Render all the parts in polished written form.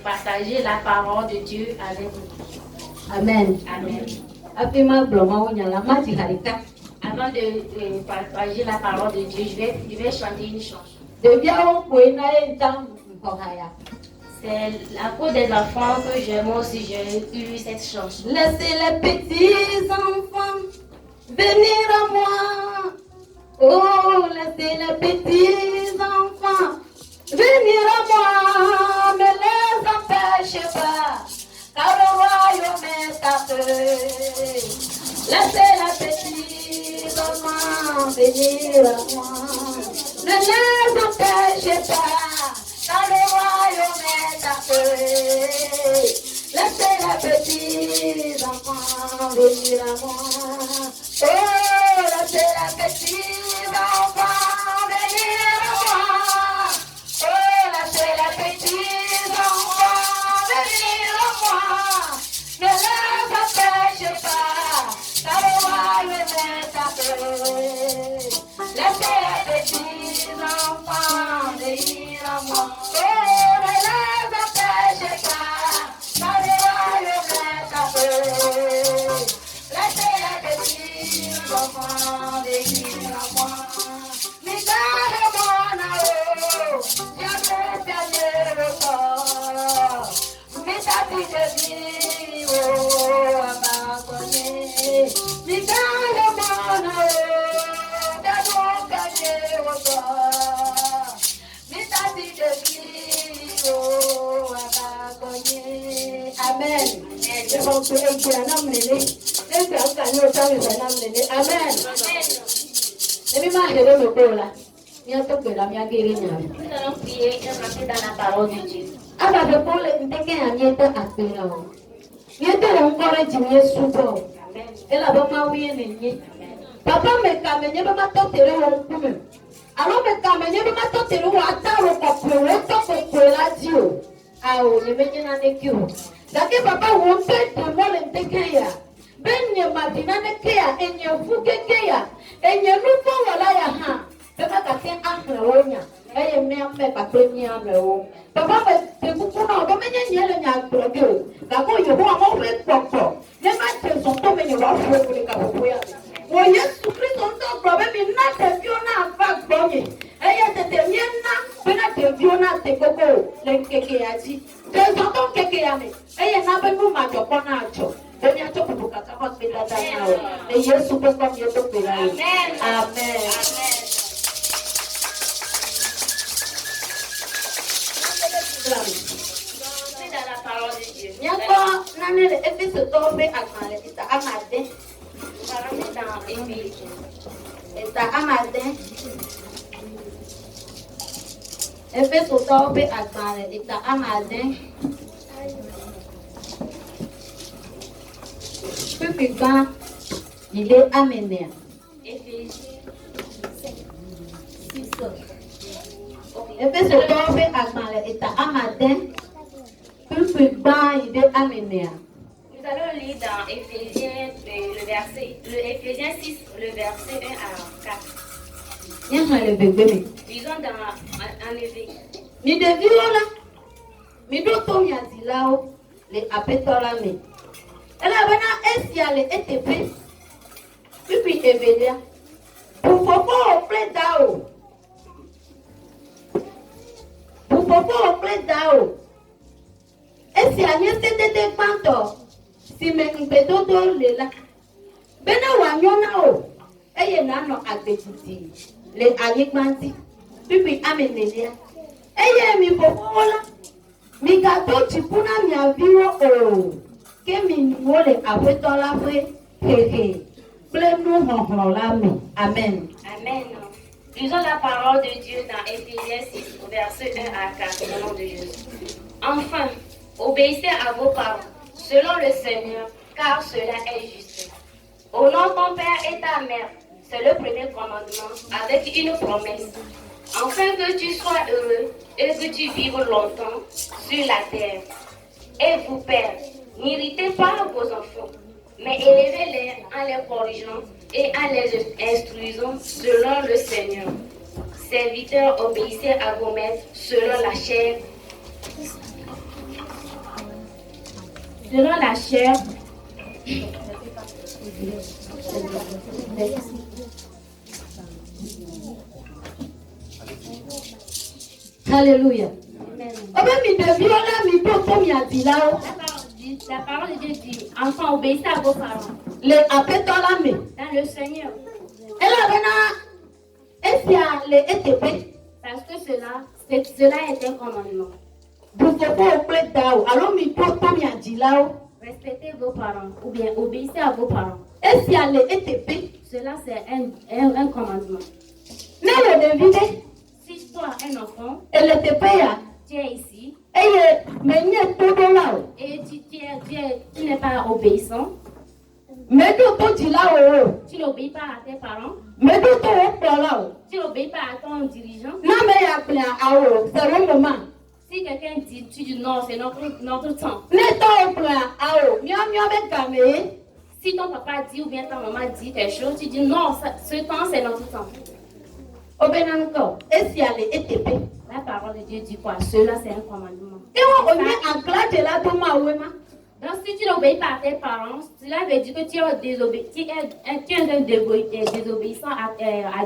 partager la parole de Dieu avec vous. Amen. Amen. Avant de partager la parole de Dieu, je vais chanter une chanson. C'est la cour des enfants que moi aussi j'ai eu cette chanson. Laissez les petits enfants venir à moi. Oh, laissez les petits enfants venir à moi. Ne les empêchez pas, car le royaume est à eux. Laissez les petits enfants venir à moi. Ne les empêchez pas, car le royaume est à eux. Laissez les petits enfants venir à moi. Oh, laissez les petits enfants venir à moi. Oh, laissez les petits enfants venir à moi. Ne les empêchez pas, car le royaume est à eux. Laissez les petits enfants venir à moi. Oh, ne les empêchez pas, car le royaume est à eux. Laissez les petits enfants venir à moi. Migare monao, jamais gagner le corps. Mitati de vivo, abandonné. Migare monao, jamais gagner le corps. Mitati de vivo, abandonné. Amen. Amen. Nous allons prier et rentrer dans la parole de Dieu. Papa me kamenye be matotere wo nkume. Alo me kamenye be matotere wo ataro kopwe wo toko la dio. Awo ye menye na nekio. Dake papa wo pe de mole nteke ya. Benye madina nekeya enye fukekeya. Enye nuko wala ya ha. Bema kate ahre wonya. Eye me ame papa mi ame wo. Papa me te kukuna obo menye nyele nya agbrege o. Dako yo ho amo pe pokpo. Ne ma te so to menye wa fwe kule ka popo ya. O Yesu Kristo ndo probe mi na te biona afa gbonye. Eye te te miena bena te biona te koko le keke yaji. Te so to keke ya me. Eye na be mu ma jopo na ajo. Benya to pupu kaka hospital da na o. Le Yesu Kristo mi to pera. Amen. Amen. C'est dans la parole de Dieu. Nyako nanele Efeso tobe akale ita amade. Nous allons mettre dans Éphésiens. Ita amade. Efeso tobe akale ita amade. Pupika ide amenea. Éphésiens 6. Efeso tobe akale ita amade. Pupika ide amenea. Nous allons lire dans Éphésiens, Éphésiens 6, le verset 1 à 4. Disons en effet. Mi deviola, mi doto mi azilao, le apetola me. Elle a bana esiale etepe, puis evelia. Pour popo au plein dao. Pour popo au plein dao. Esianye setete panto. Si me mpedodo lela. Bena wanyona o. Eye nano agbetiti. Le anyikmanti. Puis amenelia. Eye mi popola. Mi gato chipuna mi aviro o. Ke mi wole awetola fwe. Hehe. Plenu honholame. Amen. Amen. Lisons la parole de Dieu dans Éphésiens 6, verset 1 à 4, au nom de Jésus. Enfin, obéissez à vos parents, selon le Seigneur, car cela est juste. Honore ton père et ta mère, c'est le premier commandement, avec une promesse, afin que tu sois heureux et que tu vives longtemps sur la terre. Et vous, pères, n'irritez pas vos enfants, mais élevez-les en les corrigeant et en les instruisant selon le Seigneur. Serviteurs, obéissez à vos maîtres selon la chair, selon la chair. Alléluia. Amen. La parole de Dieu dit, enfants, obéissez à vos parents. Dans le Seigneur. Parce que cela est un commandement. Respectez vos parents ou bien obéissez à vos parents. Cela c'est un commandement. Si toi, un enfant, tu es ici et tu n'es pas obéissant, tu n'obéis pas à tes parents, tu n'obéis pas à ton dirigeant. Si quelqu'un dit, tu dis non, c'est notre temps. Si ton papa dit ou bien ta maman dit quelque chose, tu dis non, ce temps c'est notre temps. La parole de Dieu dit quoi? Cela c'est un commandement. Donc si tu n'obéis pas à tes parents, cela veut dire que tu es un désobéissant à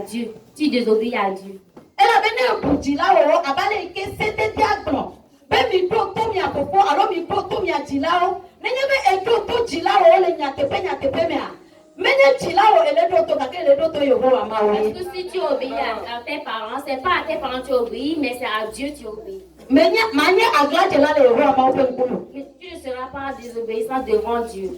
Dieu. Tu désobéis à Dieu. Parce que si tu obéis à tes parents, c'est pas à tes parents que tu obéis, mais c'est à Dieu que tu obéis. Mais tu ne seras pas désobéissant devant Dieu.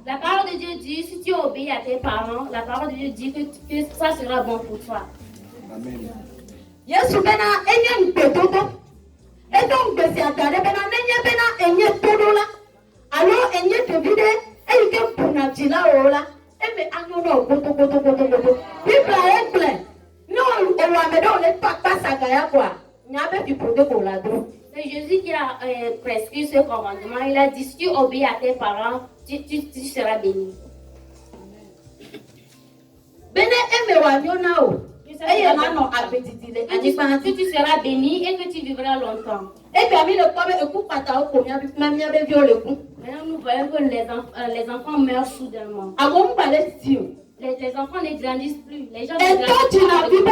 La parole de Dieu dit, si tu obéis à tes parents, la parole de Dieu dit que ça sera bon pour toi. Amen. C'est Jésus qui a prescrit ce commandement. Il a dit, si tu obéis à tes parents, tu seras béni. Si tu seras béni et que tu vivras longtemps. Maintenant, nous voyons que les enfants meurent soudainement. Les enfants ne grandissent plus. Les gens ne grandissent plus.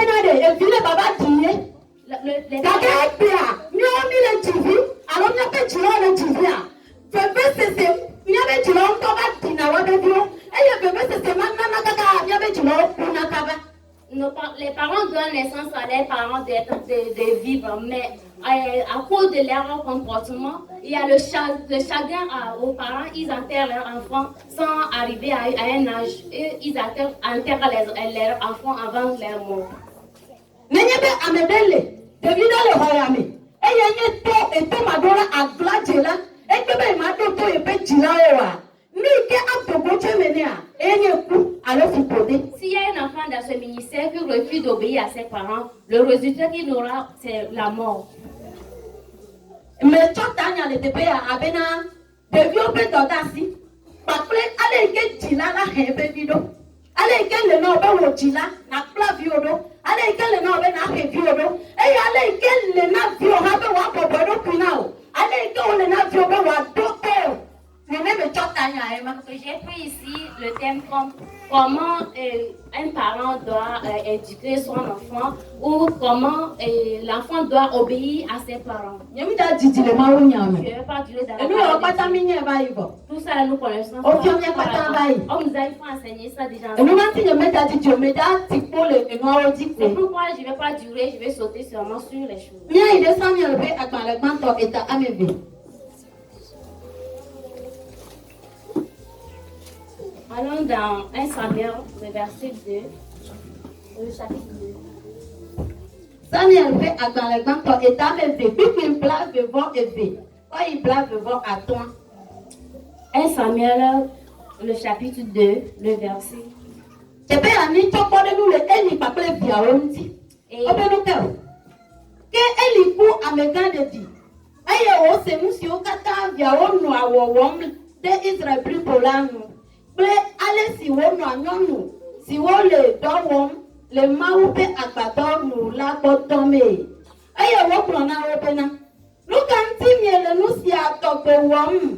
Les parents donnent naissance à leurs parents de vivre, mais à cause de leur comportement, il y a le chagrin aux parents. Ils enterrent leurs enfants sans arriver à un âge. Et ils enterrent leurs enfants avant leur mort. S'il y a un enfant dans ce ministère qui refuse d'obéir à ses parents, le résultat qu'il aura, c'est la mort. J'ai pris ici le thème comme comment un parent doit éduquer son enfant ou comment l'enfant doit obéir à ses parents. Je ne vais pas durer dans la parole. Tout ça, nous connaissons. On nous a enseigné ça déjà. C'est pourquoi je ne vais pas durer, je vais sauter seulement sur les choses. Allons dans 1 Samuel, le verset 2, le chapitre 2. Samuel fait dans le grand temps et dans le vie, puis il place devant élevé. Quand il place devant à toi. 1 Samuel, le chapitre 2, le verset Tebe ani choko de nous le Eli papa le via onti. Obeno ke. Ke Eli ku amegan de di. Aye o se musi o kata via onu awo wom de Israel people lanu. Ple ale si wonu anyonu. Si wo le dowom le maupe agbado nu la gbotome. Aye wo plona opena. Look at me, Lucia, Doctor Wom.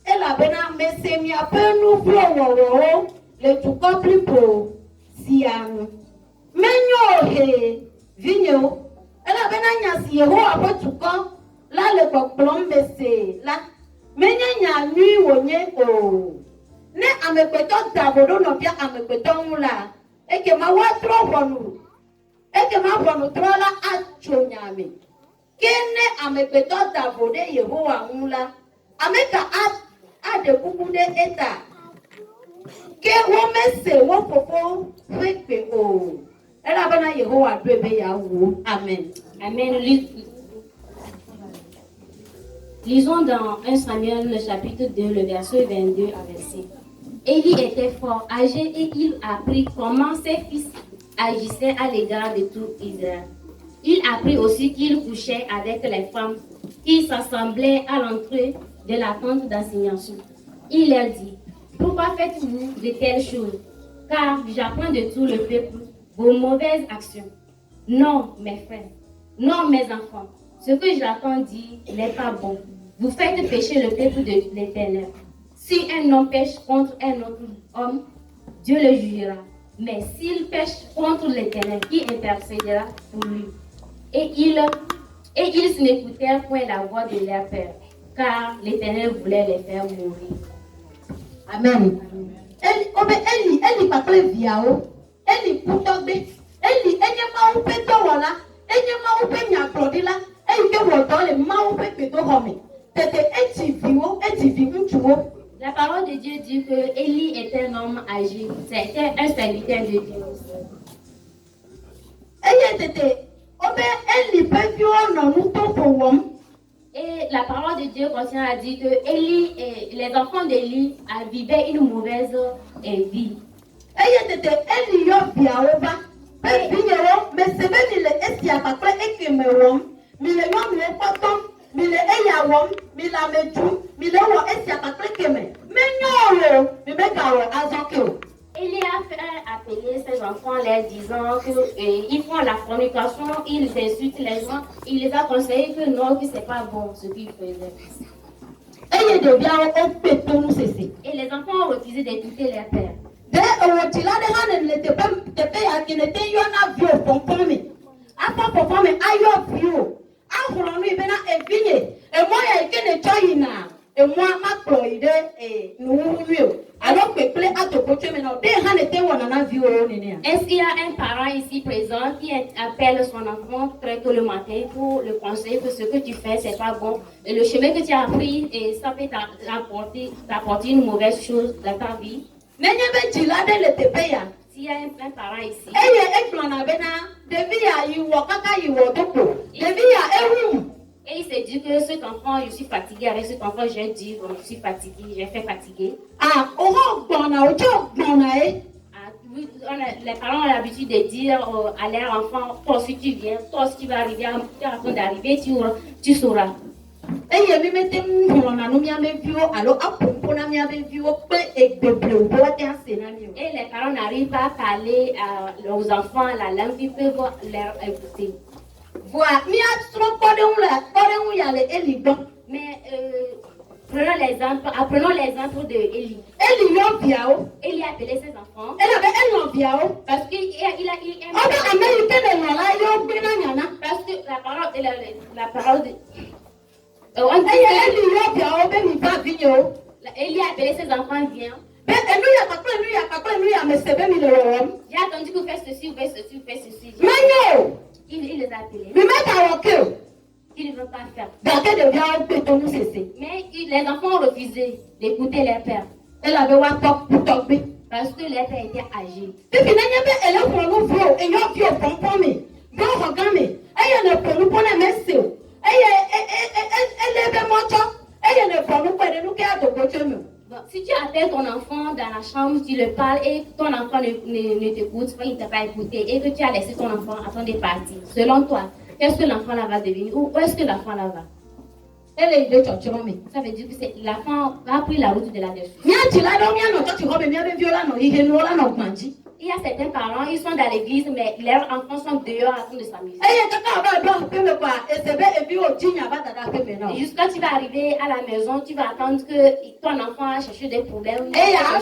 Ella Bena Messemia Penu Flow, le to couple Sian. Menyo he, Vigno. Ella Benanya si ho about to come. La le plombe se la. Menya nui wonye o. Ne amepeto tabodo no pia amepeto la. Eke ma wa tro wonu. Eke ma wonu tro la achonyame. Kene amepeto davode Yehowa mula ameka a de kukunde eta ke wo mese wo popo fepe o era bana Yehowa dwebe ya wo amen. Amen. Lisons dans 1 Samuel le chapitre 2 le verset 22 à 26. Élie était fort âgé et il apprit comment ses fils agissaient à l'égard de tout Israël. Il apprit aussi qu'il couchait avec les femmes qui s'assemblaient à l'entrée de la tente d'assignation. Il leur dit, pourquoi faites-vous de telles choses? Car j'apprends de tout le peuple vos mauvaises actions. Non, mes frères, non, mes enfants, ce que j'entends dire n'est pas bon. Vous faites pécher le peuple de l'Éternel. Si un homme pêche contre un autre homme, Dieu le jugera. Mais s'il pêche contre l'Éternel, qui intercédera pour lui? Et ils n'écoutèrent point la voix de leur père, car l'Éternel voulait les faire mourir. Amen. Eli papa viao. Eli putobe. Eli enyema upe towala. Enyema upe nyaklodila. Eli ke wodo le ma upe peto home. Tete eti viwo. La parole de Dieu dit que Élie était un homme âgé. C'était un serviteur de Dieu. Et la parole de Dieu continue à dire que Élie et les enfants d'Élie vivaient une mauvaise vie. Élie a fait appeler ses enfants leur disant qu'ils font la fornication, ils insultent les gens. Il les a conseillé que non, que c'est pas bon ce qu'ils faisaient. Et les enfants ont refusé d'écouter leur père. Est-ce qu'il y a un parent ici présent qui appelle son enfant très tôt le matin pour le conseiller que ce que tu fais c'est pas bon et le chemin que tu as pris et ça peut t'apporter une mauvaise chose dans ta vie? S'il y a un parent ici et il s'est dit que cet enfant, je suis fatigué avec cet enfant, j'ai dit, bon, je suis fatigué, j'ai fait fatiguer. Les parents ont l'habitude de dire à leur enfant, toi aussi tu viens, toi aussi tu vas arriver, tu es en train d'arriver, tu sauras. Et les parents n'arrivent pas à parler aux enfants la langue qu'ils peuvent leur écouter. Mais apprenons l'exemple de Élie. Élie a appelé ses enfants parce qu'il parce que la parole de Élie a appelé ses enfants, viens. J'ai attendu que vous faites ceci, vous faites ceci, vous faites ceci. Il les a appelés. Ils ne veulent pas faire. Mais les enfants ont refusé d'écouter leur père. Parce que leur père était âgé. Si tu appelles ton enfant dans la chambre, tu le parles et ton enfant ne t'écoute, il ne t'a pas écouté et que tu as laissé ton enfant attendre de partir, selon toi, qu'est-ce que l'enfant là va devenir? Où est-ce que l'enfant là va? Ça veut dire que l'enfant a pris la route de la déchéance. Il y a certains parents, ils sont dans l'église, mais leurs enfants sont dehors en train de s'amuser. Et jusqu'à tu vas arriver à la maison, tu vas attendre que ton enfant a cherché des problèmes. Et là,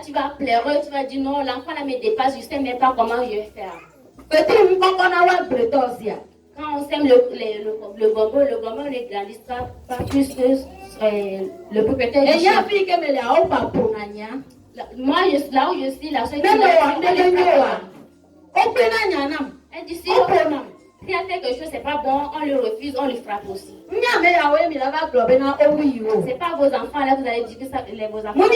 tu vas pleurer, tu vas dire non, l'enfant là me dépasse, je ne sais même pas comment je vais faire. Quand on sème le gombo ne grandit pas plus que le propriétaire du champ. Moi, là où je suis, la seule elle dit si elle fait quelque chose, c'est pas bon, on le refuse, on le frappe aussi. C'est pas vos enfants là, vous allez dire que ça, vos enfants.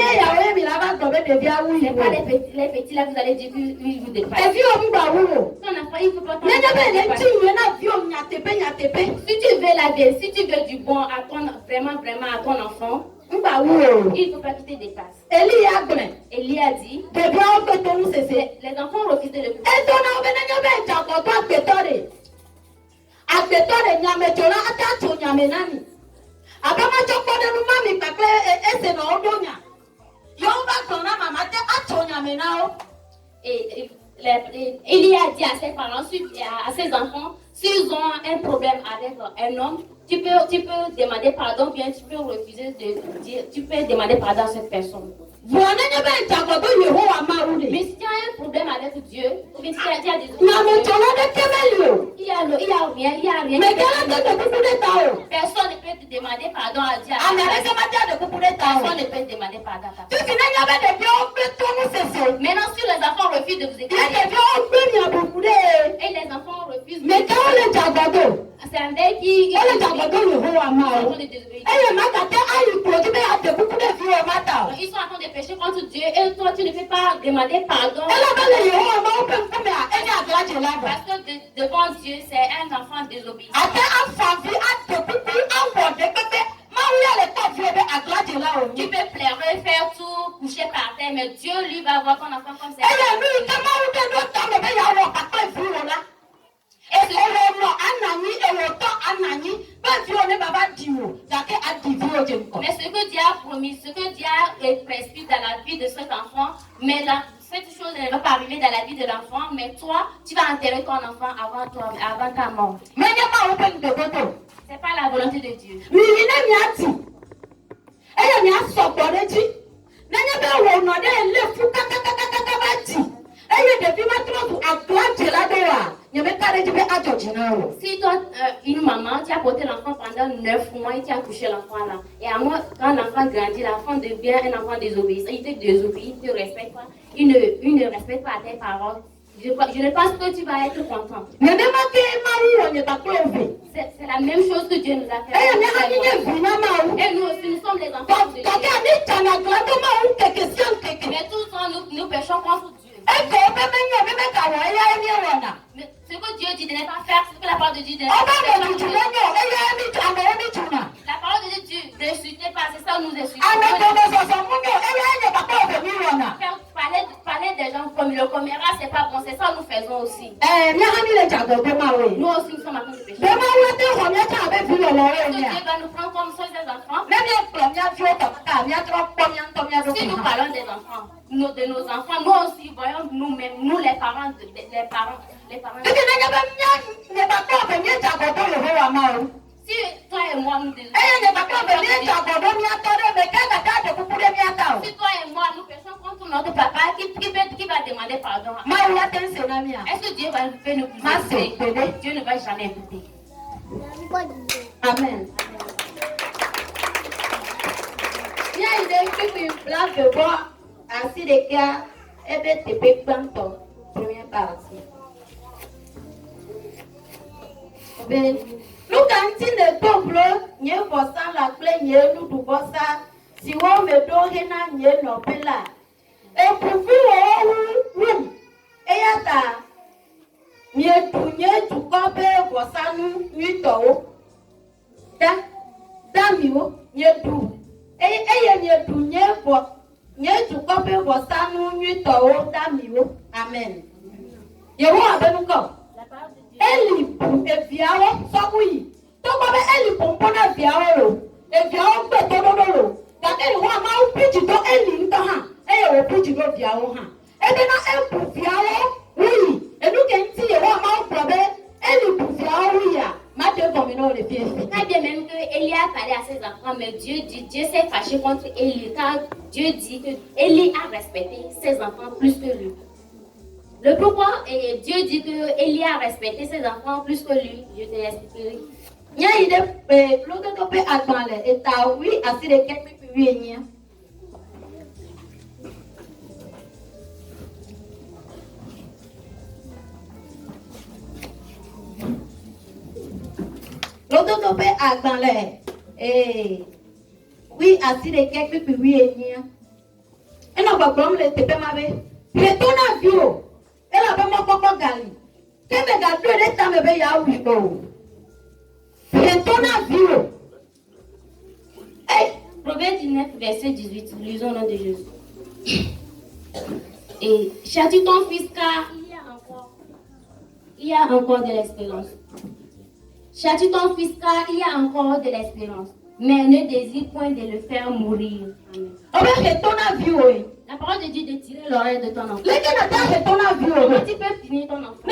C'est pas les petits là, vous allez dire qu'ils vous dépassent. Ton enfant, il faut pas si tu veux la vie, si tu veux du bon à vraiment à ton enfant, il ne faut pas qu'il te dépasse. Élie a dit les enfants refusent de le et Élie a dit à ses parents, à ses enfants, s'ils ont un problème avec un homme, tu peux demander pardon, bien tu peux refuser de dire, tu peux demander pardon à cette personne. Mais si tu as un problème avec Dieu, ou bien si tu as des il y a rien. Personne ne peut te demander pardon à Dieu. Personne ne peut te demander pardon à ta personne. Maintenant, si les enfants refusent de vous écouter, et les enfants refusent c'est un veille qui ils sont en train de pécher contre Dieu et toi tu ne peux pas demander pardon parce que devant Dieu c'est un enfant désobéissant. Tu peux pleurer, faire tout, coucher par terre, mais Dieu lui va voir ton enfant comme c'est. Mais ce que Dieu a promis, ce que Dieu a prescrit dans la vie de cet enfant, mais là, cette chose ne va pas arriver dans la vie de l'enfant, mais toi, tu vas enterrer ton enfant avant ta mort. C'est pas la volonté de Dieu. Si toi, une maman, tu as porté l'enfant pendant 9 mois et tu as couché l'enfant là, et à moi, quand l'enfant grandit, l'enfant devient un enfant désobéissant, il te désobéit, il ne te respecte pas, il ne respecte pas tes paroles. Je ne pense que tu vas être content. C'est la même chose que Dieu nous a fait. Et nous aussi, nous sommes les enfants de Dieu. Mais tous nous péchons contre Dieu. Mais ce que Dieu dit de ne pas faire, c'est que la parole de Dieu dit de ne pas faire. La parole de Dieu n'insultez pas, c'est ça nous insultons. Parler des gens comme le coméra, c'est pas bon, c'est ça nous faisons aussi. Nous aussi nous sommes en train de pécher. Dieu va nous prendre comme des enfants. Si nous parlons des enfants, de nos enfants, nous aussi voyons nous-mêmes, nous les parents. Si toi et moi nous si toi et moi nous péchons contre notre papa, qui va demander pardon? Est-ce que Dieu va nous écouter? Dieu ne va jamais écouter. Amen. Il y a une place de bois assis les gars et de te dans ton première partie. Nous cantines de peuple, nous faisons la clé, nous nous faisons si on me donne un nopela. Et pour vous, et à ta mieux tout coupé, voici nous, Damio, Yedu. Et Yedu, Yevo, Yedu, Kope, Vosanu, Nuto, Damio. Amen. Yewo Abenuko. Eli, Eviao, Sogui. Toko Eli, Pompona, Viao, Eviao, Betolo. That any one now preach to Eli in the hand. Eh, preach to Viao. Et then I am Viao, oui. Et nous can see a one mouth brother. Elle est pour Matthieu comme une autre pièce. Très bien même que Élie a parlé à ses enfants, mais Dieu s'est fâché contre Élie car Dieu dit que Élie a respecté ses enfants plus que lui. Le pourquoi Dieu dit que Élie a respecté ses enfants plus que lui, je te l'expliquerai. Il y a une l'autre topé à Gbalé et t'as oui assez de quelques puis l'autre topé à Gbalé et oui assez de quelques puis et non pas comme le tépé m'avait retourne à bio et la femme pas gali que me gâteau de ta me ya oui go retourne à bio. Proverbe 19 verset 18, lisons au nom de Jésus. Et châtie ton fils car il y a encore de l'espérance. Châtie ton fils car il y a encore de l'espérance. Mais ne désire point de le faire mourir. Amen. La parole de Dieu de tirer l'oreille de ton enfant. Comment tu peux finir ton enfant?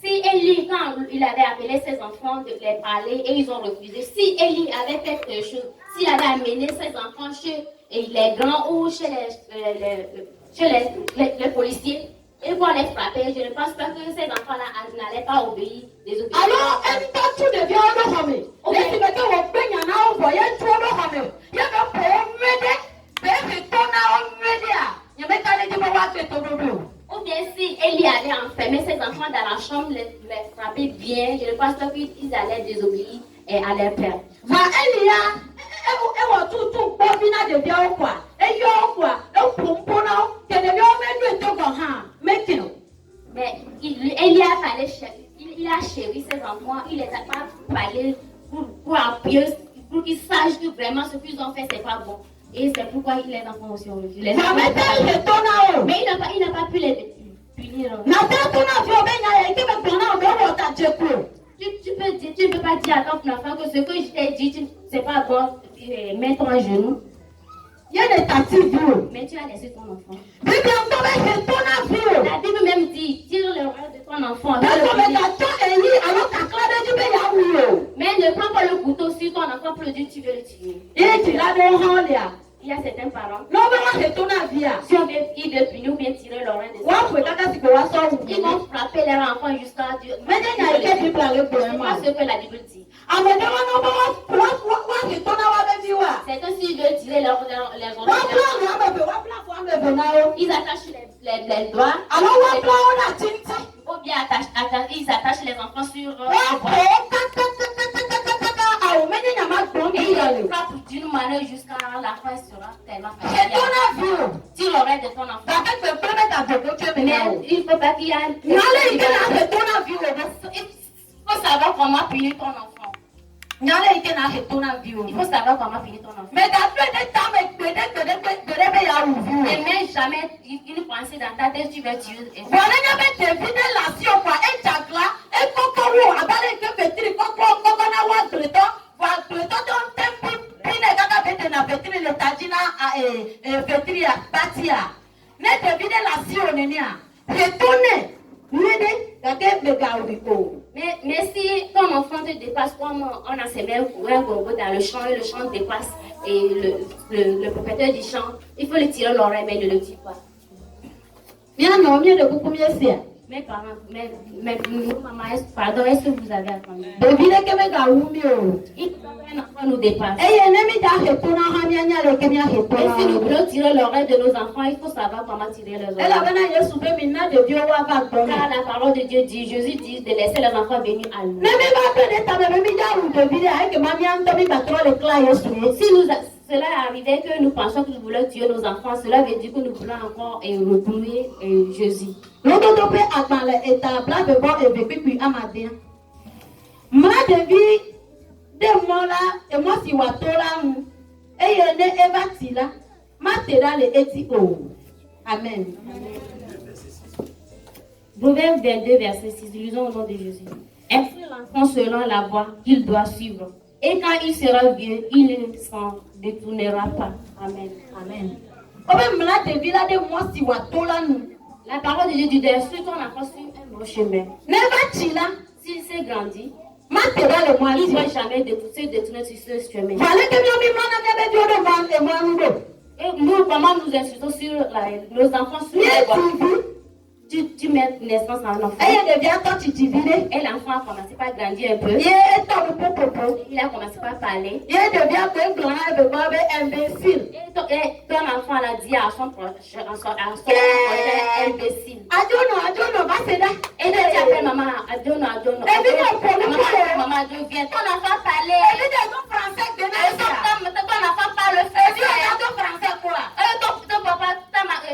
Si Élie, quand il avait appelé ses enfants de les parler et ils ont refusé, si Élie avait fait quelque chose, s'il avait amené ses enfants chez les grands ou chez les policiers, et pour les frapper, je ne pense pas que ces enfants-là n'allaient pas obéir des obéissances. Alors, tout devient un homme. Et si vous avez un peu de voyez tout le homme. Il y a un peu ou bien si Élie allait enfermer ses enfants dans la chambre, les frapper bien, je ne pense pas qu'ils allaient désobéir à leur père. Mais Élie a parlé, il a chéri ses enfants, il les a pas parlé pour appuyer, pour qu'ils sachent que vraiment ce qu'ils ont fait, c'est pas bon. Et c'est pourquoi les enfants aussi ont refusé. Mais il n'a pas pu les punir. Tu ne peux pas dire à ton enfant que ce que je t'ai dit, c'est pas bon, mets-toi à genoux. Mais tu as laissé ton enfant. La Bible même dit, tire l'oreille de ton enfant. Mais ne prends pas le couteau sur ton enfant pour le dire tu veux le tuer. Il y a certains parents. Si ils veulent punir ou bien tirer l'oreille de son enfant, ils vont frapper leur enfant jusqu'à Dieu. C'est pas ce que la Bible dit. C'est que s'ils veulent tirer les oreilles, ils attachent les doigts. Ou bien ils attachent les enfants sur et ils frappent d'une manière jusqu'à la fin sera tellement fatiguée. Tire l'oreille de ton enfant. Mais il ne faut pas qu'il y ait il faut savoir comment punir ton enfant. Il faut savoir comment punir ton enfant. Et même jamais une pensée dans ta tête, tu vas tuer. Mais si ton enfant te dépasse comme on a semé un gogo dans le champ et le champ dépasse et le propriétaire du champ, il faut le tirer l'oreille mais ne le tire pas. Mes parents, maman, pardon, est-ce que vous avez attendu? Il faut un enfant nous dépasse. Et si nous voulons tirer l'oreille de nos enfants, il faut savoir comment tirer les oreilles. Car la parole de Dieu dit, Jésus dit de laisser les enfants venir à lui. Si cela arrivait que nous pensions que nous voulons tuer nos enfants, cela veut dire que nous voulons encore retenir Jésus. Amen. Proverbe 22, verset 6, lisons au nom de Jésus. Instruis l'enfant selon la voie qu'il doit suivre. Et quand il sera vieux, il ne s'en détournera pas. Amen. Amen. La parole de Dieu dit d'instruire ton enfant sur un bon chemin. S'il s'est grandi, il ne doit jamais se détourner sur ce chemin. Et nous, comment nous instruisons sur nos enfants sur la voie? Tu mets naissance à un enfant. Et l'enfant a commencé par grandir un peu. Il a commencé par parler. Et ton enfant a dit à son proche imbécile. Et il dit après maman, Adjono. Maman, Adjono, viens. Ton enfant parlait. Ton enfant parle français.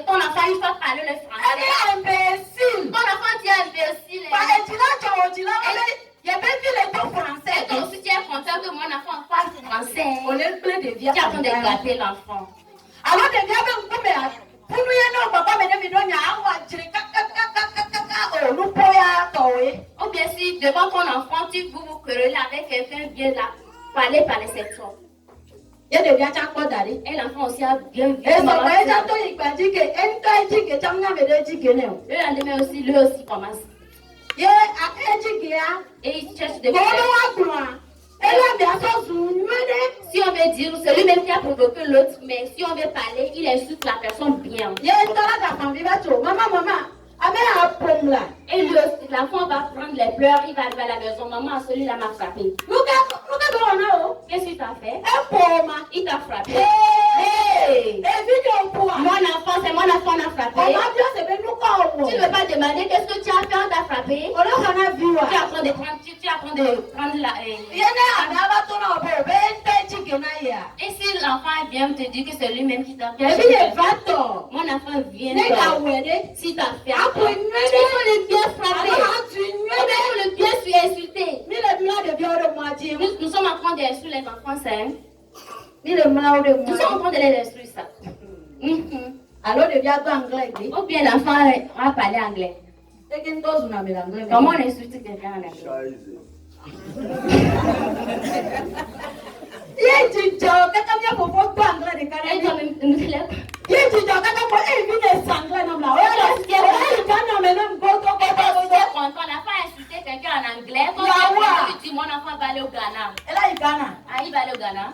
Ton enfant, il faut parler le français. Ton enfant dit imbécile. Et toi aussi, tu es content que mon enfant parle français. Tu es en train de gâter l'enfant. Ou bien si devant ton enfant, tu vous querelles avec quelqu'un bien là, parler cette chose. Et l'enfant aussi a bien vu. Et le lendemain aussi, lui aussi commence. Et il cherche des problèmes. Si on veut dire, c'est lui-même qui a provoqué l'autre, mais si on veut parler, il insulte la personne bien. Et l'enfant va prendre les pleurs, il va arriver à la maison. Maman, celui-là m'a frappé. Qu'est-ce qu'il t'a fait? Il t'a frappé. Mon enfant, c'est mon enfant m'a frappé. Tu ne veux pas demander qu'est-ce que tu as fait, on t'a frappé? Tu apprends de prendre la... Et si l'enfant vient te dire que c'est lui-même qui t'a fait, mon enfant vient si t'as fait, il faut le bien frapper, il faut le bien insulter. Nous sommes en train d'instruire les enfants, ça. Nous sommes en train de les instruire, ça. Ou bien l'enfant va parler anglais. Comment on insulte quelqu'un en anglais? Mon enfant va aller au Ghana. Il va aller au Ghana.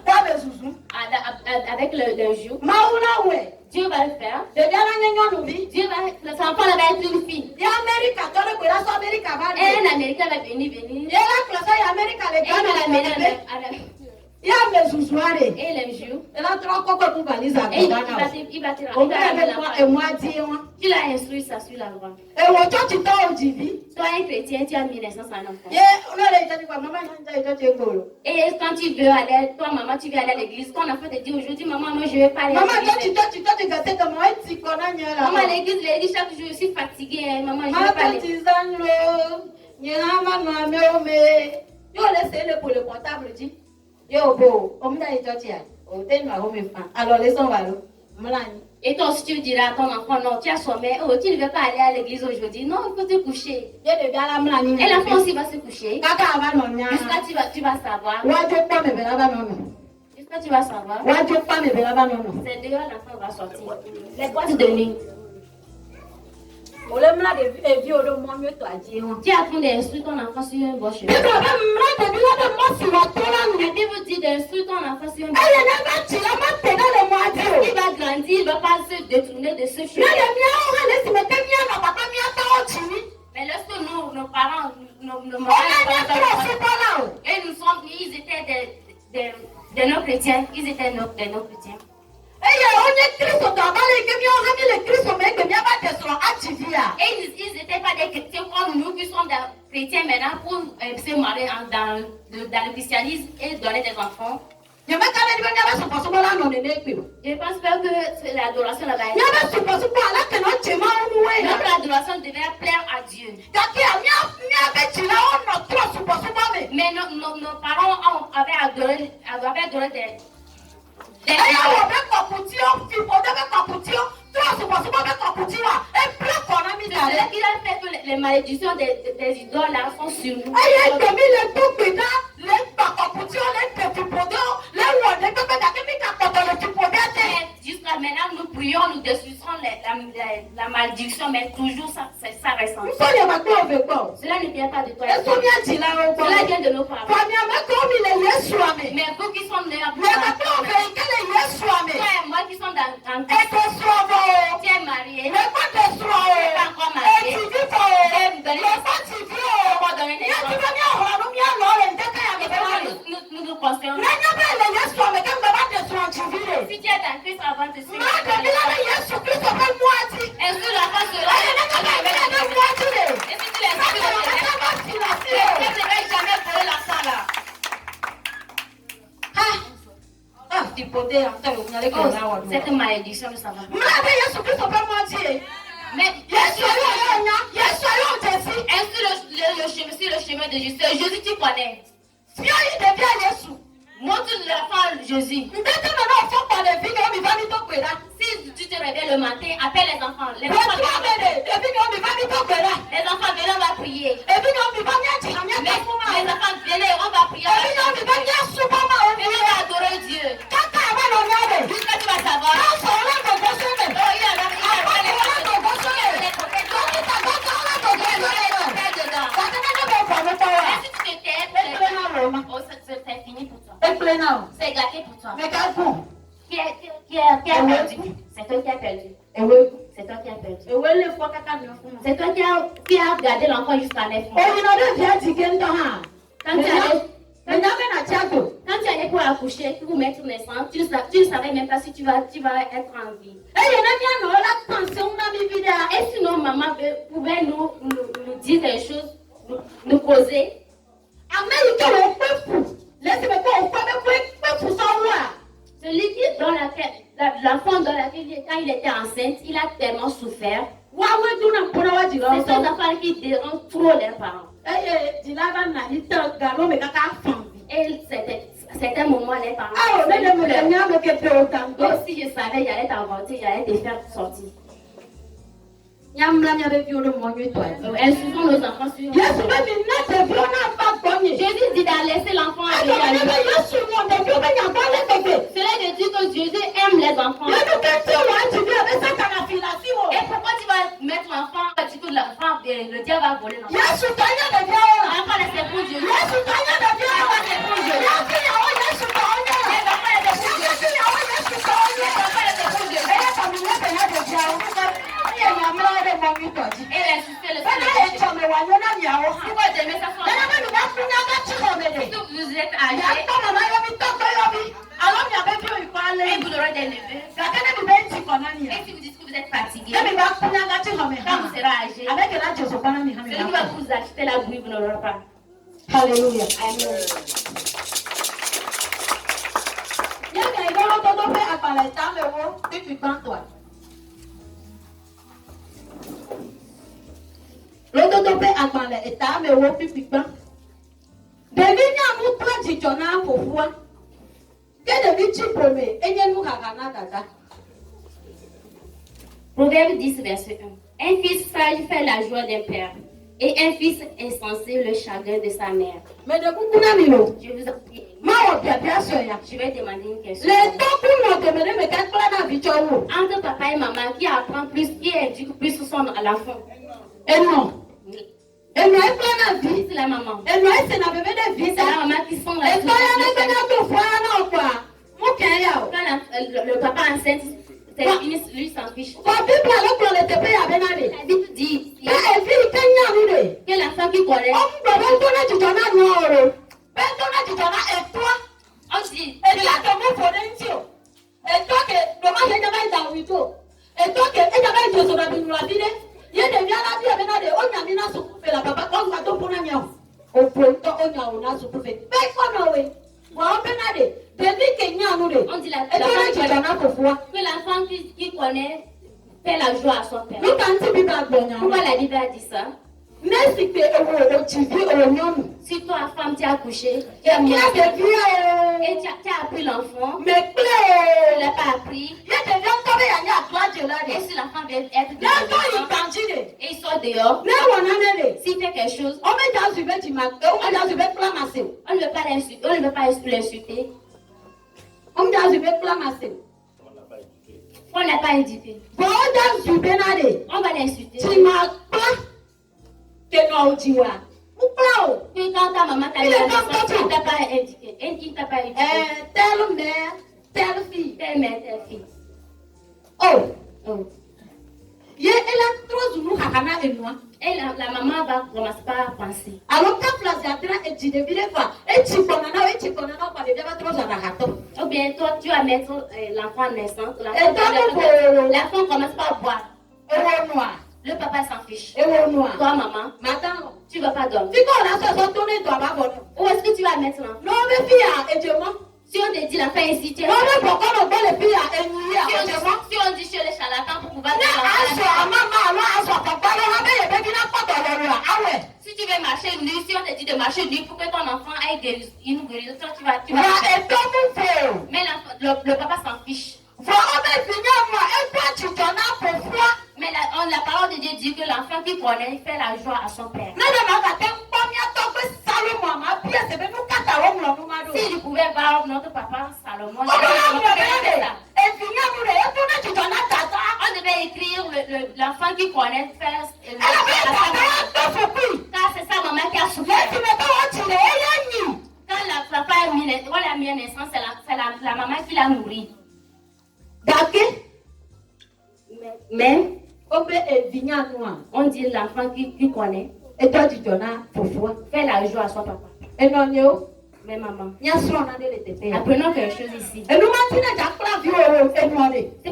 Avec le jour. Dieu va le faire. L'enfant va être une fille. Et un Américain va venir. Et le jour, il va te tu l'as instruit ça sur la voie. Toi, un chrétien, tu as mis naissance à un enfant. Et quand tu veux aller, toi, maman, tu veux aller à l'église, quand l'enfant te dit aujourd'hui, maman, moi, je vais pas aller à l'église. Maman, à l'église, chaque jour, je suis fatiguée. Maman, je vais pas aller. Et toi aussi tu diras à ton enfant, non, tu as sommeil, oh, tu ne veux pas aller à l'église aujourd'hui, non, il faut te coucher. Et l'enfant aussi va se coucher. Jusqu'à tu vas savoir. Jusqu'à tu vas savoir. C'est dehors l'enfant va sortir. Les boîtes de nuit. Tu es en train d'instruire ton enfant sur un bon chemin. Et puis vous dites d'instruire ton enfant sur un bon chemin. Il va grandir, il ne va pas se détourner de ce chemin. parents, et ils étaient des non-chrétiens. Ils étaient des non-chrétiens. Et ils n'étaient pas des chrétiens comme nous qui sommes des chrétiens maintenant pour se marier dans le christianisme et donner des enfants. Je pense pas que l'adoration là-bas. Notre adoration devait plaire à Dieu. Mais nos parents avaient adoré des il a fait que les malédictions des idoles là sont sur nous. Jusqu'à maintenant, nous prions, nous détruisons la malédiction, mais toujours ça reste. Cela ne vient pas de toi. Cela vient de nos parents. Mais vous qui sont nés en toi et moi qui sommes dans Christ, tu es marié, tu n'es pas encore marié, nous pensons. Si tu es dans Christ avant de suivre, est-ce que la face de l'homme et si tu les ne vais jamais voler la salle là. Cette malédiction ne s'en va pas. Mais est-ce que le chemin de Jésus, Jésus tu connais. Montre l'enfant Jésus. Si tu te réveilles le matin, appelle les enfants. Les enfants viennent, on va prier. Mais les enfants viennent, on va prier. Venez, on va adorer Dieu. Jusqu'à tu vas savoir. C'est fini pour toi. C'est gâté pour toi. Qui a perdu? C'est toi qui as perdu. C'est toi qui as perdu. C'est toi qui as gardé l'enfant jusqu'à 9 mois. Quand tu allais pour accoucher, pour mettre naissance, tu ne savais même pas si tu vas être en vie. Et sinon, maman pouvait nous dire des choses, nous causer. Celui qui dans l'enfant dans laquelle quand il était enceinte, il a tellement souffert. C'est ces enfants qui dérangent trop les parents. Et certains moments, les parents. Donc si je savais, j'allais t'inventer, j'allais te faire sortir. Insoucions nos enfants sur Jésus dit de laisser l'enfant aller. Cela veut dire que Jésus aime les enfants. Et pourquoi tu vas mettre l'enfant, le diable va voler l'enfant? L'enfant c'est pour Dieu. Et insister le pourquoi t'aimer ça soit vous êtes âgé et vous aurez des neveux. Et si vous dites que vous êtes fatigué, quand vous serez âgé, celui qui va vous acheter la bouille, vous n'aurez pas. Alléluia. Amen. L'autodope agbalẽ etamewo pipikpa. Ɖevi nyamu kple dzidzɔ na fofua. Ke ɖevi tsi ƒome enye nu haha na dada. Proverbe 10, verset 1. Un fils sage fait la joie d'un père, et un fils insensé le chagrin de sa mère. Mais de kukuna milo. Je vous en prie. Je vais demander une question. Entre papa et maman, qui apprend plus, qui éduque plus son enfant? Et non. C'est la maman. C'est la maman qui sont là. Quand le papa enceinte, c'est fini, lui s'en fiche. La Bible Dit dit que l'enfant qui connaît, on dit, on dit que l'enfant qui connaît fait la joie à son père. Pourquoi la Bible a dit ça? Si toi, femme, tu as accouché, tu as mis et tu as appris l'enfant, tu ne l'as pas appris, et si l'enfant vient être et il sort dehors, s'il fait quelque chose, on ne veut pas l'insulter, on n'a pas éduqué, on va l'insulter. Que quand ta maman t'a dit elle t'a pas éduqué, il t'a pas éduqué. Telle mère, telle fille. Telle mère, telle fille. Oh. Et la maman va commencer par penser. Ou bien toi, tu vas mettre l'enfant naissant. L'enfant commence par boire. Le papa s'en fiche. Toi, maman, tu ne vas pas dormir. Où est-ce que tu vas mettre l'enfant? Si on te dit l'enfant est ici, tu es si on dit chez les charlatans pour pouvoir dire si tu veux marcher nu, si on te dit de marcher nu pour que ton enfant aille une guérison, toi tu vas mais le papa s'en fiche. Mais la parole de Dieu dit que l'enfant qui connaît fait la joie à son père. Si je pouvais voir notre papa Salomon, on devait écrire l'enfant qui connaît faire car c'est sa maman qui a souffert. Quand la papa a mis naissance, c'est la maman qui l'a nourri. Mais on dit l'enfant qui connaît fait la joie à son papa. Mais maman, apprenons quelque chose ici. C'est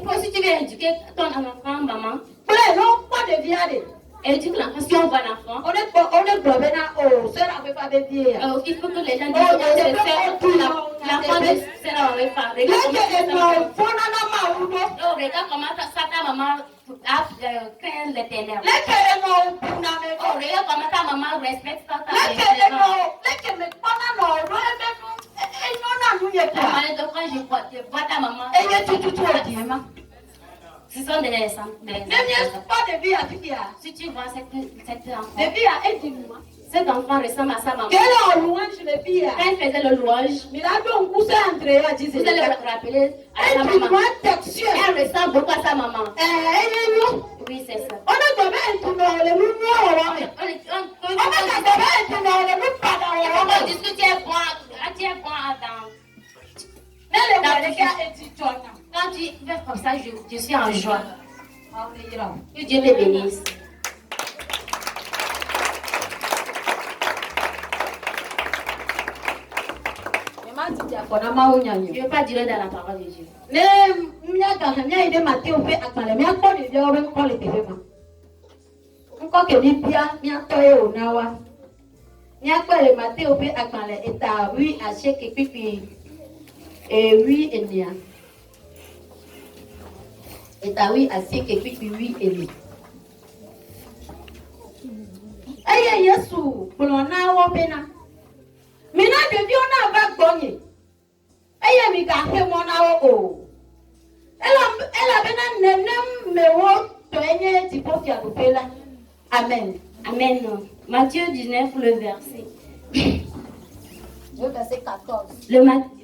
pour si tu veux éduquer ton enfant, maman, éduque l'enfant. Si on voit l'enfant, il faut que les gens disent l'enfant de Sarah avait parlé. Regarde comment ta maman craint l'éternel. Regarde comment ta maman respecte ta quand je vois ta maman, ce sont des si tu vois cet enfant ressemble à sa maman. Quand elle faisait le louange, vous allez vous rappeler à sa maman. Elle ressemble beaucoup à sa maman. Oui, c'est ça. On dit que tu es bon quand tu fais comme ça, je suis en joie. Que Dieu te bénisse. Je ne veux pas dire dans la parole de Dieu. Amen. Amen. Matthieu 19, le verset. Le verset 14.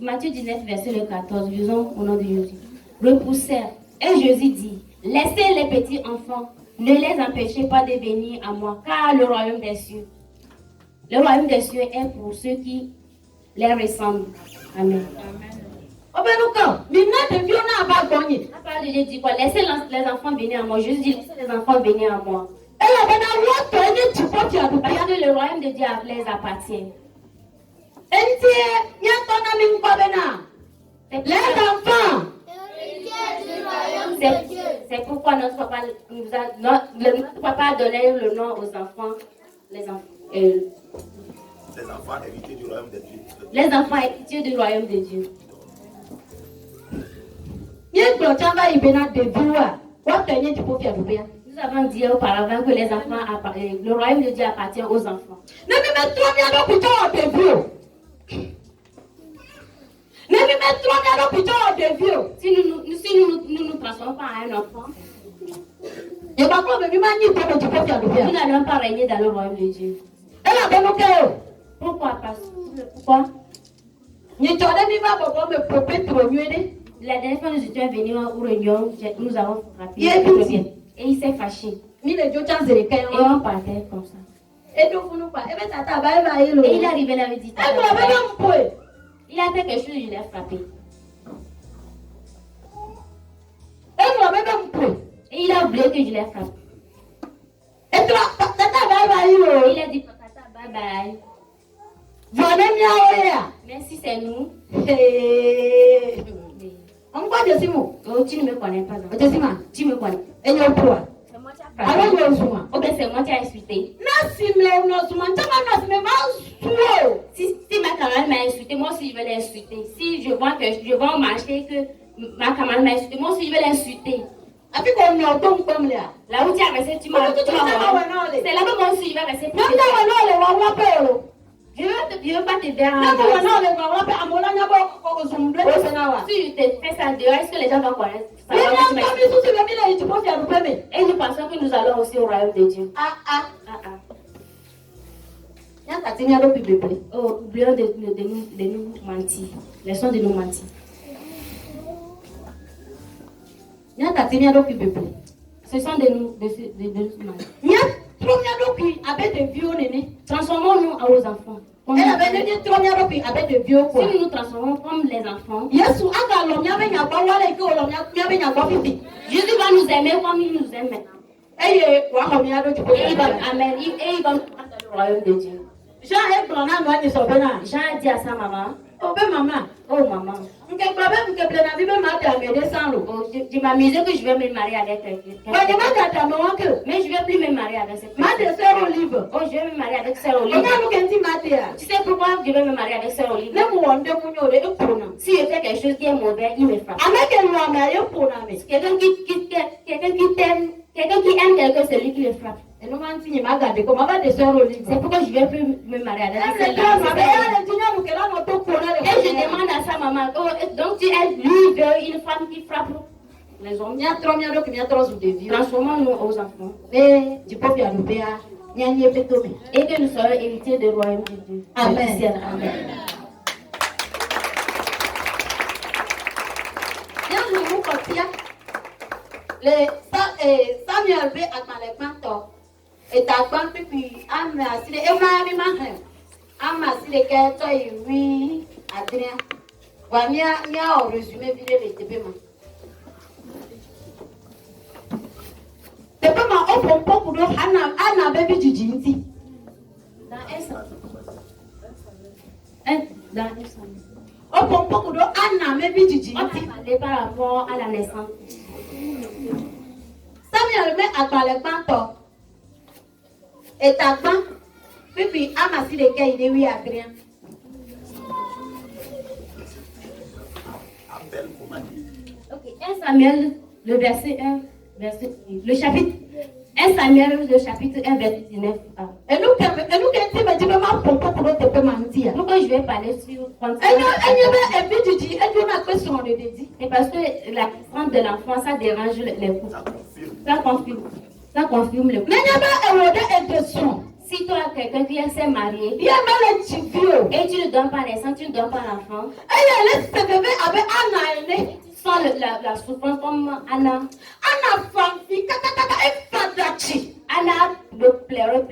Matthieu 19, verset le 14. Lisons au nom de Jésus. Repoussèrent. Et Jésus dit, laissez les petits enfants, ne les empêchez pas de venir à moi, car le royaume des cieux est pour ceux qui les ressemblent. Amen. Amen. La parole de Dieu dit quoi? Laissez les enfants venir à moi. Jésus dit laissez les enfants venir à moi. Parce que le royaume de Dieu les appartient. Les enfants. C'est pourquoi notre papa a donné le nom aux enfants. Les enfants héritiers du royaume de Dieu. Les enfants héritiers du royaume de Dieu. Nous avons dit auparavant que les enfants le royaume de Dieu appartient aux enfants. Si nous nous transformons pas en un enfant, nous n'allons pas régner dans le royaume de Dieu. Pourquoi? Pourquoi? La dernière fois nous étions venus aux réunions, nous avons frappé. Et il s'est fâché. Et on partait comme ça. Et il est arrivé là et dit il a fait quelque chose, je l'ai frappé. Et il a oublié que je l'ai frappé. Et il a dit tata bye bye. Mais si c'est nous. Oh, tu ne me connais pas. Tu me connais. C'est moi qui as frappé. Ou bien c'est moi qui ai insulté. Si ma camarade m'a insulté, moi aussi je vais l'insulter. Si je vois que je vais marcher que ma camarade m'a insulté, moi aussi je vais l'insulter. Là où tu as resté, tu m'as c'est là-bas moi aussi je vais rester. Je ne veux pas te déranger. Si je te fais ça dehors, est-ce que les gens vont connaître ça? Et nous pensons que nous allons aussi au royaume de Dieu. Oh, oublions de nous mentir. Laissons de nous mentir. Ce sont de nous mentir. Transformons-nous aux enfants. Si nous nous transformons comme les enfants, Jésus va nous aimer comme il nous aime maintenant. Et il va nous prendre dans le royaume de Dieu. Jean a dit à sa maman, oh maman, je m'amusais que je vais me marier avec quelqu'un. Mais je ne vais plus me marier avec cette personne. Oh, je vais me marier avec Sœur Olive. Tu sais pourquoi je vais me marier avec Sœur Olive? Si je fais quelque chose qui est mauvais, il me frappe. Quelqu'un qui t'aime, quelqu'un qui aime quelqu'un, c'est lui qui le frappe. C'est pourquoi je ne vais plus me marier avec elle. Et je demande à sa maman, oh, donc tu es lui, une femme qui frappe les hommes. Transformons-nous aux enfants. Et que nous soyons héritiers du royaume de Dieu. Amen. Amen. Samuel veut à et ta grande puis Amasile et Marie Mahin. Amasile qu'elle oui, Adrien. Voilà, il y a un résumé vidéo de TPM. TPM a offert beaucoup de Anna Baby Gigi. Dans offre beaucoup de Anna Baby Gigi. On va parler par rapport à la naissance. Samuel met à Balekmanto. Et ta femme, puis Amassi de Kay de oui Adrien. Ok, 1 Samuel, le chapitre 1 Samuel, le chapitre 1, verset 19. Et nous, pourquoi je vais parler sur c'est parce que la naissance de l'enfant, ça dérange les couples. Ça confirme le couple. Si toi, quelqu'un qui s'est marié et tu ne donnes pas naissance, tu ne donnes pas l'enfant, sans la souffrance comme Anna. Anna veut pleurer.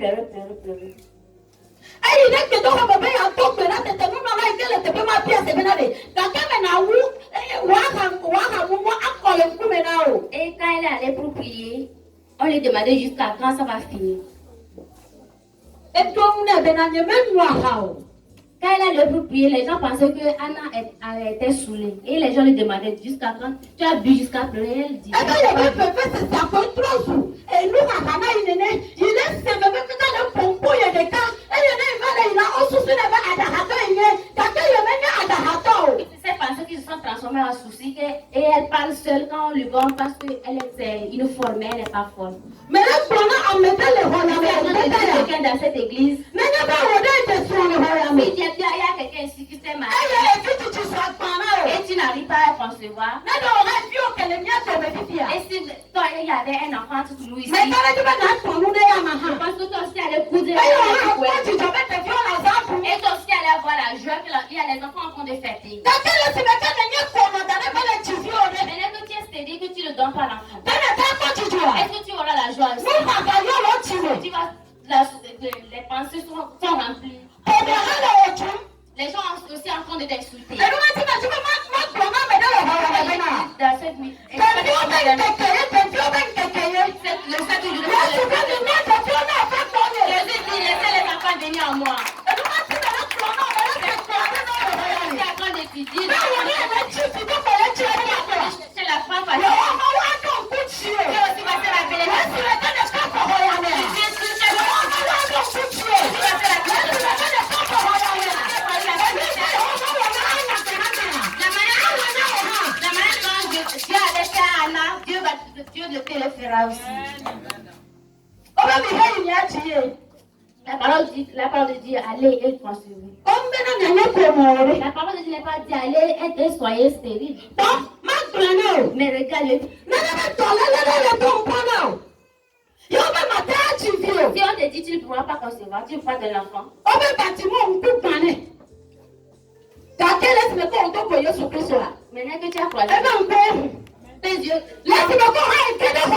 il est que dans le bébé a tout là te te mama la que te peut ma pièce benade da kama na wu wa akole kumenao. Et quand elle allait pour prier, on lui demandait jusqu'à quand ça va finir. Et toi on est benanye même moi hao. Quand elle allait pour prier, les gens pensaient que Anna était saoulée. Et les gens lui demandaient jusqu'à quand tu as bu jusqu'à pleurer. Elle dit. Et quand il avait fait ça pour 3 jours. Et nous, il est c'est même que dans le pompo, il y a des cas. Et il a aussi sur le Adahato. C'est pensé qu'ils se sont transformés en soucis. Et elle parle seule quand on lui voit parce qu'elle est une formée, elle n'est pas forme. Mais là, pendant en mettant le quelqu'un dans cette église. Mais il y a quelqu'un ici qui s'est marié. Et tu n'arrives pas à concevoir. Et si toi, il y avait un enfant tout loup ici. Je pense que toi aussi allais coudre. Et toi aussi allais avoir la joie qu'il y a les enfants en train de fêter. Maintenant que tu es cédé que tu ne donnes pas l'enfant. Est-ce que tu auras la joie aussi? Tu vas, les pensées sont remplies. Les gens sont aussi en train de t'insulter. Dans cette nuit. Jésus dit, laissez les enfants venir à moi. C'est la femme facile. Tu aussi vas faire la belle. Dieu le fera aussi. La parole de Dieu, allez et concevez. La parole de Dieu n'est pas dit allez et soyez stérile. Mais regardez. Si on te dit tu ne pourras pas concevoir, tu ne pourras pas de l'enfant. Maintenant que tu as croisé tes yeux, maintenant que tu es dans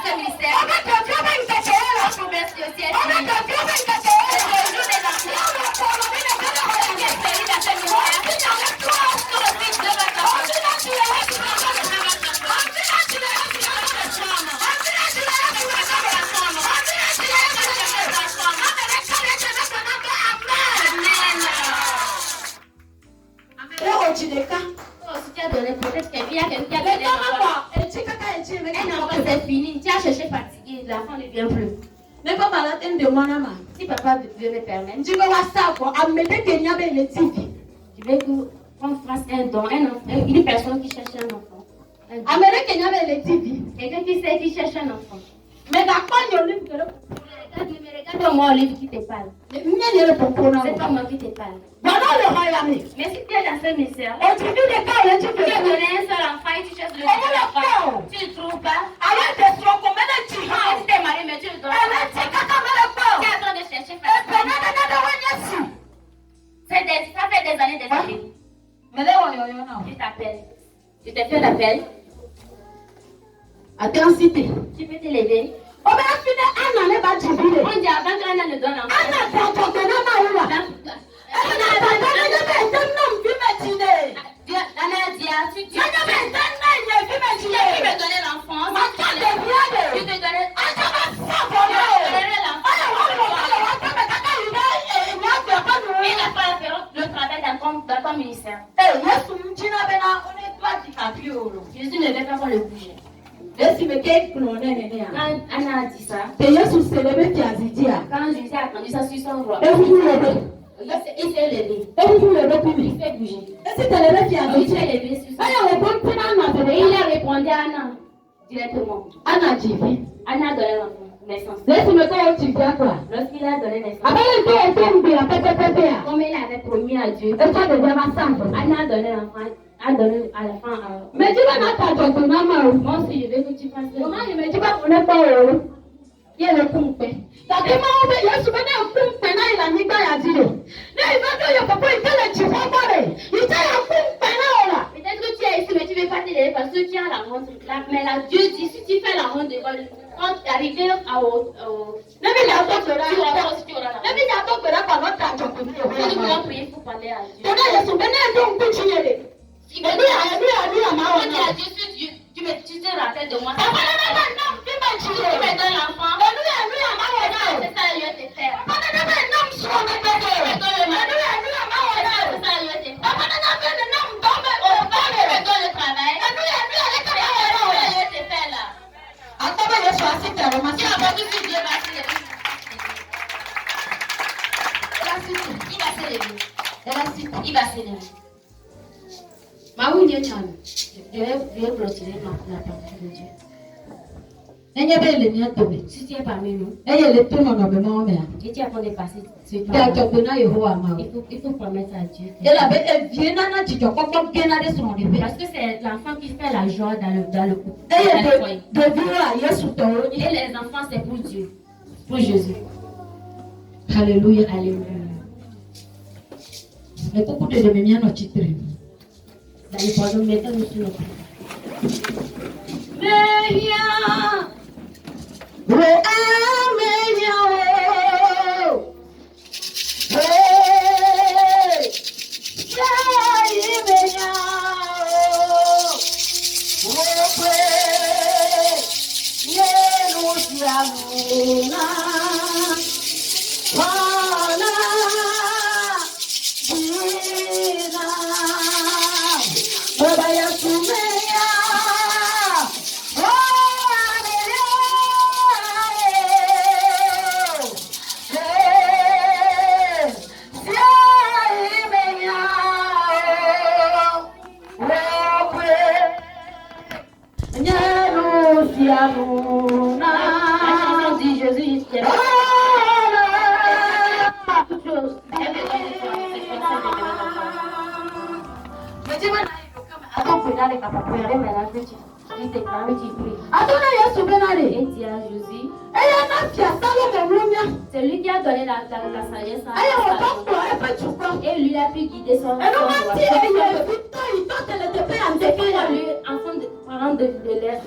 ce ministère, on converse aussi à Dieu. Peut-être qu'il y a quelqu'un qui a donné c'est fini. Tu as cherché fatigué, l'enfant ne vient plus. Mais papa là t'es de moi là. Si papa veut me permettre, tu veux voir ça quoi? Amener Kenya avec les TV. Je veux qu'on fasse un don, une personne qui cherche un enfant. Amener Kenya avec les TV. Quelqu'un qui sait qui cherche un enfant. Mais d'accord, il y a le regarde-moi Olive qui te parle. C'est pas moi qui te parle. Mais si tu es dans ce ministère, tu as donné un seul enfant et tu cherches le deuxième enfant. Tu ne trouves pas? Tu es marié, mais tu le donnes pas. Tu es en train de chercher. Ça fait des années. Tu t'appelles. Tu te fais l'appel. Intensité. Tu peux te lever. On dit avant qu'Anna ne donne l'enfant. Jésus ne veut pas qu'on le bouge. Quand Anna a dit ça, quand Jésus a attendu ça sur son roi, il s'est levé. Il s'est bougé. Il s'est levé sur son roi. Et il a répondu à Anna directement. Anna a donné naissance. Lorsqu'il a donné naissance, comme il avait promis à Dieu, Anna a donné l'enfant. A donné à la fin. Mais tu vas pas moi aussi, je veux que tu fasses ça. Mais tu vas connaître pas. Il y a le pompe. Peut-être que tu es ici, mais tu ne veux pas te lever parce que tu as la honte. Mais là, Dieu dit, si tu fais la honte devant lui, quand tu arrives au... Tu dois prier pour parler à Dieu. Si quand tu dis à Dieu, tu te rappelles de moi. Tu me donnes l'enfant. C'est ça, Dieu te fait. Il va s'élever. Je vais clôturer la parole de Dieu. Si tu es parmi nous, et tu es en train de passer sur toi, il faut promettre à Dieu. Parce que c'est l'enfant qui fait la joie dans le couple. Et les enfants, c'est pour Dieu, pour Jésus. Alléluia. Alléluia. Mais beaucoup de devenir notre titre. Dans les pardons, mettons-nous sur nos pieds. C'est lui qui a donné la sagesse à et lui a pu guider son enfant. C'est qu'il a lu enfant de parents de l'air.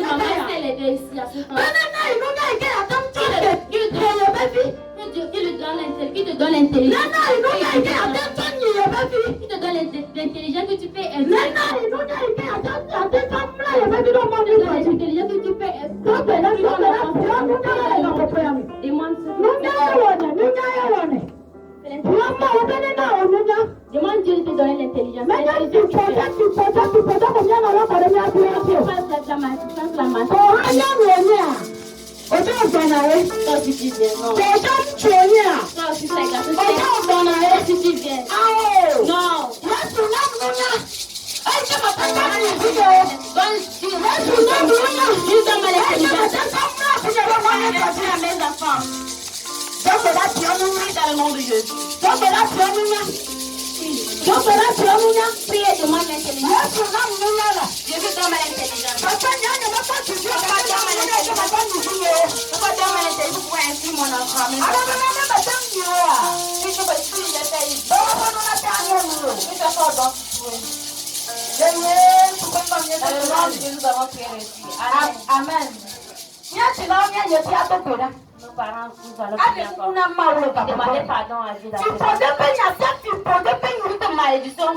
Maman s'est levée ici à ce temps. Qui lui donne l'intelligence. Qui te donne l'intelligence que tu peux aimer. L'intelligence que tu peux aimer. Demande Dieu de te donner l'intelligence. Toi aussi tu viens, non. Toi aussi c'est grâce. Si tu viens. Non. Priez, demande l'intelligence. Dieu veut donner l'intelligence. Papa, donne-moi l'intelligence pour instruire mon enfant. Amen. Nos parents, nous allons prier encore. Demandez pardon à Dieu d'avoir malédiction.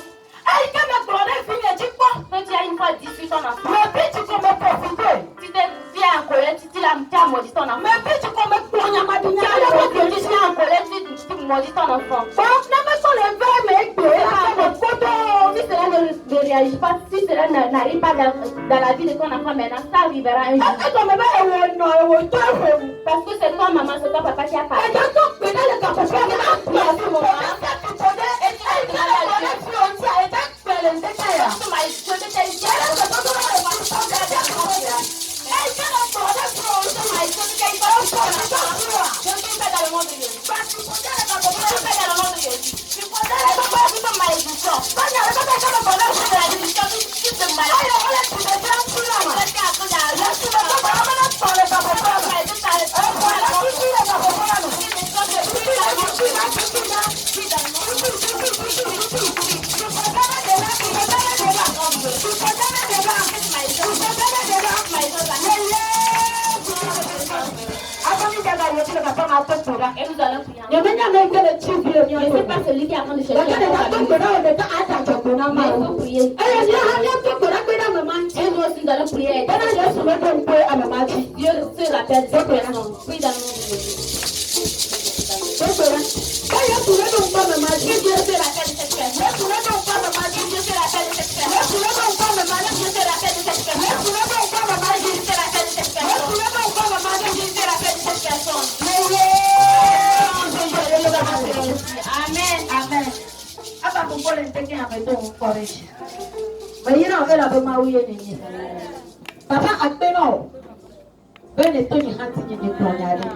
Quand tu as une fois dit sur ton enfant, tu te viens en colère, tu as maudit ton enfant. Tu es en colère, tu maudis ton enfant. Si cela ne réagit pas, si cela n'arrive pas dans la vie de ton enfant maintenant, ça arrivera un jour. Parce que c'est toi maman, c'est toi papa qui a parlé. Et nous allons prier. Je Ne sais pas celui qui est en train de chercher. Mais il faut prier. Et nous aussi nous allons prier. Dieu se rappelle cette personne. Prie dans le nom de Jésus. Dieu se rappelle de cette personne. Dieu se rappelle de cette personne. Dieu se rappelle de cette personne. Dieu se rappelle de cette personne. Dieu se rappelle de cette personne. Amen. Amen. Apa kumpulin teke ametu courage. Bayina vela be mawuye ni. Papa akpeno. Bene to ni hanti ni tonyare.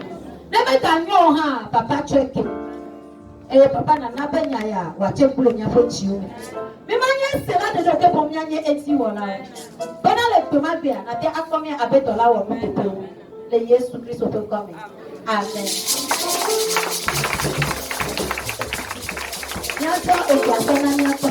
Ne meta nyo ha papa cheke. Papa na benya ya wa chekule nya fo chiu. Mi manye sela de doke pom nyanye eti wala. Bana le toma bia na te akomi abetola wo mo pepe. Le Yesu Kristo to come. Amen. Nyata o kwa sana nyata